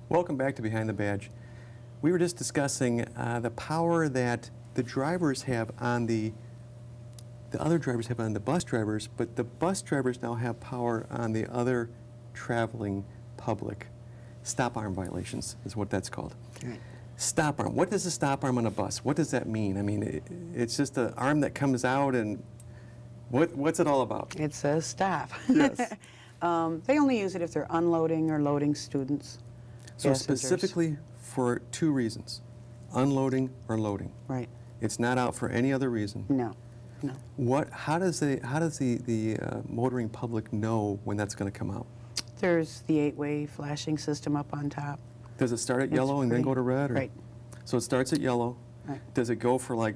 Welcome back to Behind the Badge. We were just discussing the power that the drivers have on the other drivers have on the bus drivers, but the bus drivers now have power on the other traveling public. Stop arm violations is what that's called. Right. Stop arm. What is a stop arm on a bus? What does that mean? I mean, it's just an arm that comes out, and what's it all about? It says stop. Yes. They only use it if they're unloading or loading students. So passengers. specifically for two reasons, unloading or loading. Right. It's not out for any other reason. No. No. How does the motoring public know when that's going to come out? There's the 8-way flashing system up on top. Does it start at yellow and then go to red? Or? Right. So it starts at yellow. Right. Does it go for like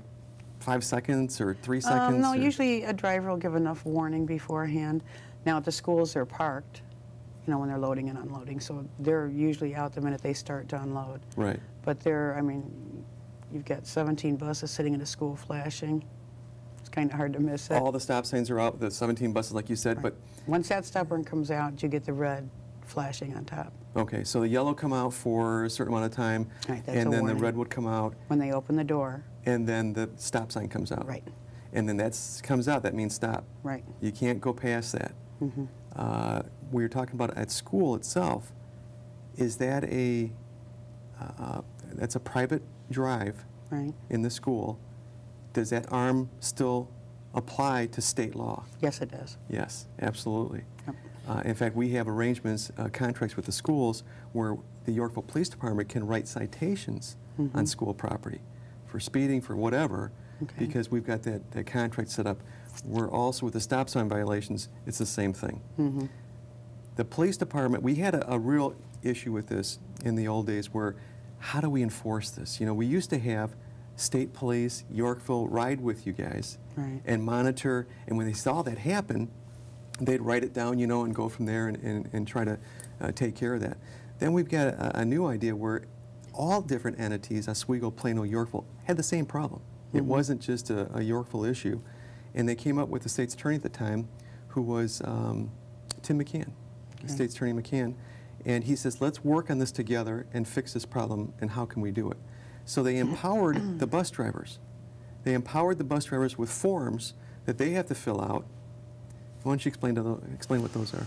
5 seconds or 3 seconds? No, or? usually a driver will give enough warning beforehand. Now at the schools they're parked, when they're loading and unloading, so they're usually out the minute they start to unload. Right. But you've got 17 buses sitting in a school flashing. It's kind of hard to miss it. All the stop signs are out, the 17 buses like you said, Right. but... Once that stop arm comes out, you get the red flashing on top. Okay, so the yellow come out for a certain amount of time, Right, that's and a then warning. the red would come out, When they open the door. and then the stop sign comes out. Right. And then that comes out, that means stop. Right. You can't go past that. Mm-hmm. We were talking about at school itself. Is that that's a private drive Right. in the school? Does that arm still apply to state law? Yes, it does. Yes, absolutely. Yep. In fact, we have arrangements, contracts with the schools where the Yorkville Police Department can write citations on school property for speeding, for whatever, Okay. because we've got that contract set up. We're also, with the stop sign violations, it's the same thing. Mm-hmm. The police department, we had a real issue with this in the old days where, how do we enforce this? We used to have state police, Yorkville, ride with you guys Right. and monitor, and when they saw that happen, they'd write it down, and go from there and try to take care of that. Then we've got a new idea where all different entities, Oswego, Plano, Yorkville, had the same problem. It wasn't just a Yorkville issue. And they came up with the state's attorney at the time, who was Tim McCann, State's Attorney McCann. And he says, let's work on this together and fix this problem, and how can we do it? So they empowered the bus drivers. They empowered the bus drivers with forms that they have to fill out. Why don't you explain what those are?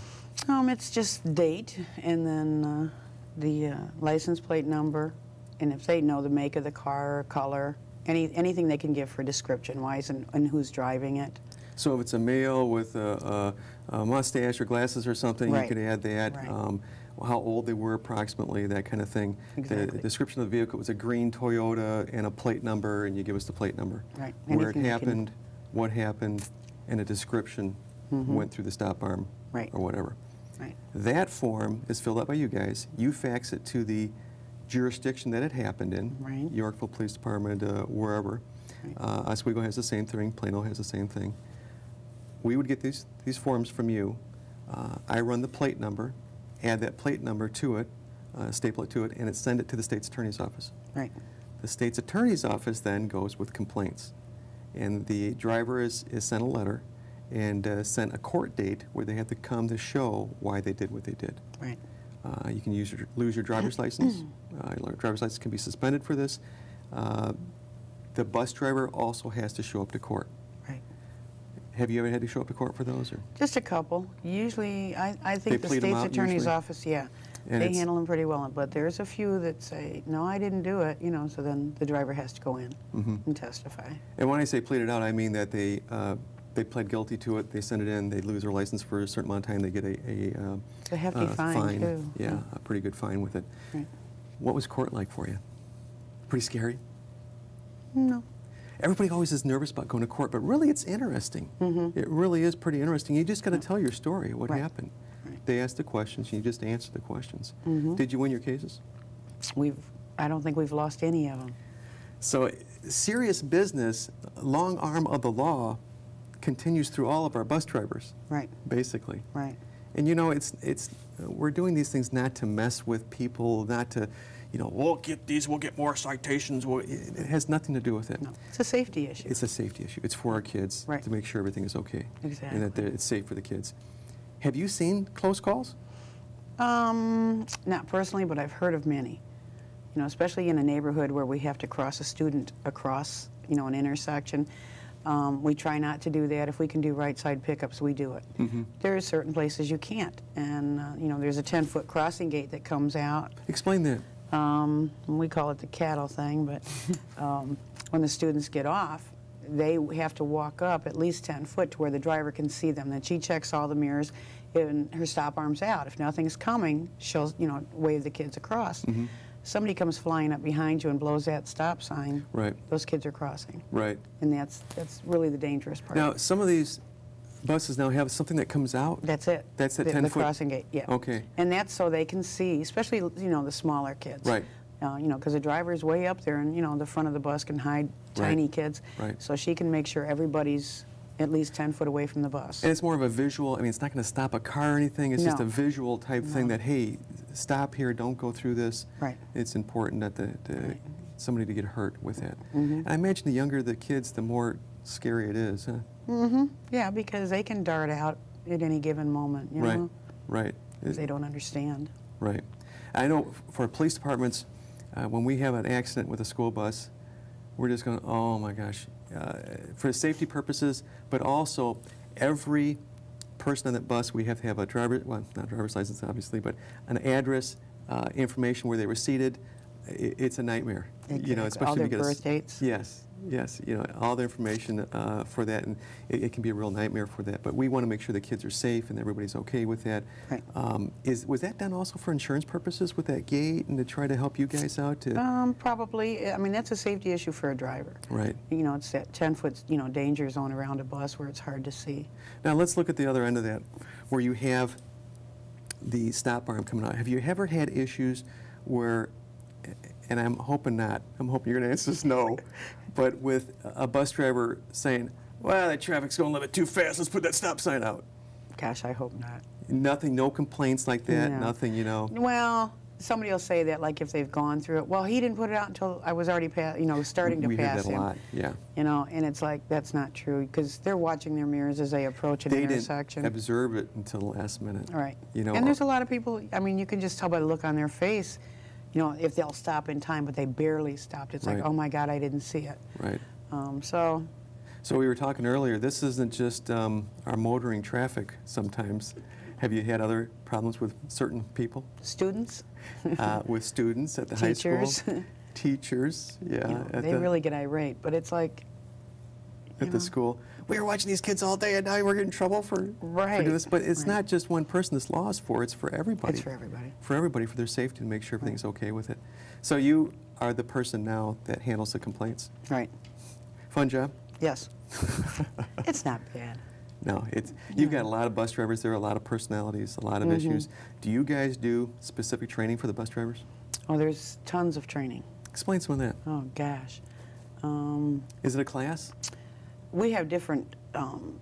It's just date, and then the license plate number, and if they know the make of the car, or color, anything they can give for description-wise and who's driving it. So if it's a male with a mustache or glasses or something, Right. you could add that. Right. How old they were approximately, that kind of thing. Exactly. The description of the vehicle was a green Toyota and a plate number, and you give us the plate number. Right. Where it Anything you can- happened, what happened, and a description went through the stop arm Right. or whatever. Right. That form is filled out by you guys. You fax it to the jurisdiction that it happened in, Right. Yorkville Police Department, wherever. Right. Oswego has the same thing, Plano has the same thing. We would get these forms from you. I run the plate number, add that plate number to it, staple it to it, and send it to the state's attorney's office. Right. The state's attorney's office then goes with complaints. And the driver is sent a letter and sent a court date where they have to come to show why they did what they did. Right. You can lose your driver's license. Your driver's license can be suspended for this. The bus driver also has to show up to court. Right. Have you ever had to show up to court for those? Or? Just a couple. Usually, I They think the plead 'em state's out attorney's usually? office, yeah, And they it's- handle them pretty well. But there's a few that say, no, I didn't do it, so then the driver has to go in and testify. And when I say plead it out, I mean that they pled guilty to it, they send it in, they lose their license for a certain amount of time, they get It's a hefty fine, too. Yeah, a pretty good fine with it. Right. What was court like for you? Pretty scary? No. Everybody always is nervous about going to court, but really it's interesting. It really is pretty interesting. You just got to tell your story, what Right. happened. Right. They ask the questions, you just answer the questions. Did you win your cases? I don't think we've lost any of them. So serious business, long arm of the law, continues through all of our bus drivers. Right. Basically. Right. And we're doing these things not to mess with people, not to, we'll get more citations. It has nothing to do with it. No. It's a safety issue. It's a safety issue. It's for our kids Right. to make sure everything is okay. Exactly. And that it's safe for the kids. Have you seen close calls? Not personally, but I've heard of many. You know, especially in a neighborhood where we have to cross a student across, you know, an intersection. We try not to do that. If we can do right side pickups, we do it. There are certain places you can't, and you know, there's a 10-foot crossing gate that comes out. Explain that. We call it the cattle thing, but when the students get off, they have to walk up at least 10 foot to where the driver can see them. Then she checks all the mirrors, and her stop arm's out. If nothing's coming, she'll, you know, wave the kids across. Somebody comes flying up behind you and blows that stop sign. Right. Those kids are crossing. Right. And that's really the dangerous part. Now, some of these buses now have something that comes out. That's it. That's at 10 the foot? crossing gate, yeah. Okay. And that's so they can see, especially, you know, the smaller kids. Right. You know, because the driver's way up there, and, you know, the front of the bus can hide tiny kids. Right. So she can make sure everybody's at least 10 foot away from the bus. And it's more of a visual, I mean, it's not going to stop a car or anything. It's just a visual type thing that, hey, stop here, don't go through this. Right. It's important not to somebody to get hurt with it. And I imagine the younger the kids, the more scary it is, huh? Yeah, because they can dart out at any given moment, you know? Right. Because they don't understand. Right. I know for police departments, when we have an accident with a school bus, we're just going, oh my gosh, for safety purposes, but also every person on that bus, we have to have a driver, well, not driver's license obviously, but an address, information where they were seated. It's a nightmare. Exactly. You know, especially all their because birth dates. Yes, you know, all the information for that, and it can be a real nightmare for that. But we want to make sure the kids are safe and everybody's okay with that. Right. Was that done also for insurance purposes with that gate and to try to help you guys out? Probably. I mean, that's a safety issue for a driver. Right. You know, it's that 10-foot, you know, danger zone around a bus where it's hard to see. Now let's look at the other end of that, where you have the stop arm coming out. Have you ever had issues where, and I'm hoping not, I'm hoping you're going to answer this no, but with a bus driver saying, well, that traffic's going a little bit too fast, let's put that stop sign out? Gosh, I hope not. Nothing, no complaints like that, No. nothing, you know? Well, somebody will say that, like, if they've gone through it. Well, he didn't put it out until I was already, starting to we pass hear that him. a lot, yeah. You know, and it's like, that's not true, because they're watching their mirrors as they approach an intersection. They didn't observe it until the last minute. Right. You know, and there's a lot of people, I mean, you can just tell by the look on their face, you know, if they'll stop in time, but they barely stopped. It's like, oh my God, I didn't see it. Right. So we were talking earlier, this isn't just our motoring traffic sometimes. Have you had other problems with certain people? students, With students at the Teachers. high school? Teachers, yeah. you know, at they the, really get irate, but it's like, at the school. We were watching these kids all day and now we're getting in trouble for doing this. But it's not just one person this law is for, it's for everybody. it's for everybody. For everybody, for their safety, to make sure everything's okay with it. So you are the person now that handles the complaints. Right. Fun job? Yes. It's not bad. No, you've got a lot of bus drivers there, a lot of personalities, a lot of issues. Do you guys do specific training for the bus drivers? Oh, there's tons of training. Explain some of that. Oh, gosh. Is it a class? We have different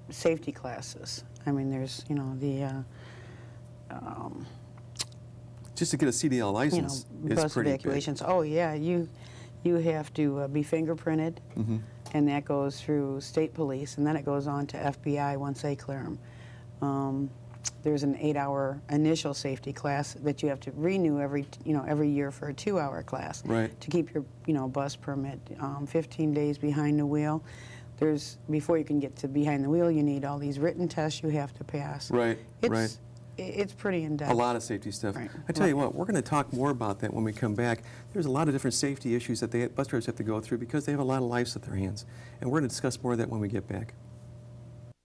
safety classes. I mean, there's, you know, the, Just to get a CDL license is bus pretty evacuations. Oh, yeah, you have to be fingerprinted, and that goes through state police, and then it goes on to FBI once they clear them. There's an 8-hour initial safety class that you have to renew every year for a 2-hour class. Right. To keep your, bus permit. 15 days behind the wheel. Before you can get to behind the wheel, you need all these written tests you have to pass. Right, right. It's pretty in-depth. A lot of safety stuff. Right. I tell you what, we're going to talk more about that when we come back. There's a lot of different safety issues that bus drivers have to go through because they have a lot of lives at their hands. And we're going to discuss more of that when we get back.